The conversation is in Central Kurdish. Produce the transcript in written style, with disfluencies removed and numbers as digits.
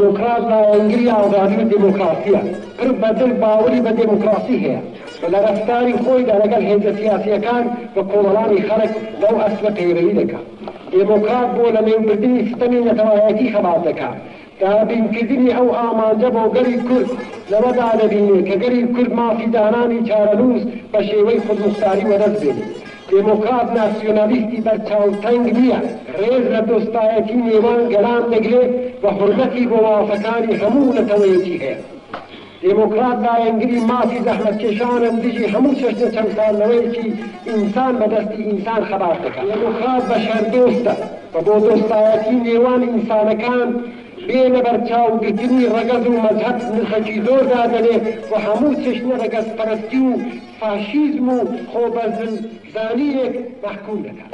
ديمقراط لا انجلي آزادی و ديمقراطية پر بدل باوری به ديمقراطي هي ولا رفتاری خوی در اگر هند سیاسی کان و کولانی خلق لو اصل پیروی دکا ديمقراط بولا من بدنی ستمی نتوایتی خبر دکا تابين كذني أو آمان جبو قريب كرد لمدى نبيني كقريب كرد ما في داناني چارلوز بشيوي خود مختاري ورزبين ديمقراط ناسيوناليستي برچاو تنگ نيا ريز لدوستايتي نيوان گلام نگلي وحرمتي بوافقاني همو نتويتي ہے ديمقراط لا ينگري ما في زحمت كشان ديجي همو چشن چمسال نويتي انسان بدستي انسان خبرتك ديمقراط بشر دوستا وبو دوستايتي نيوان انسان كان بين برچاو گرتنی رگز و مذهب نخچی دور دادنه و همو چشن رگز پرستی و فاشیزم و خوبزن زانی محکوم دکن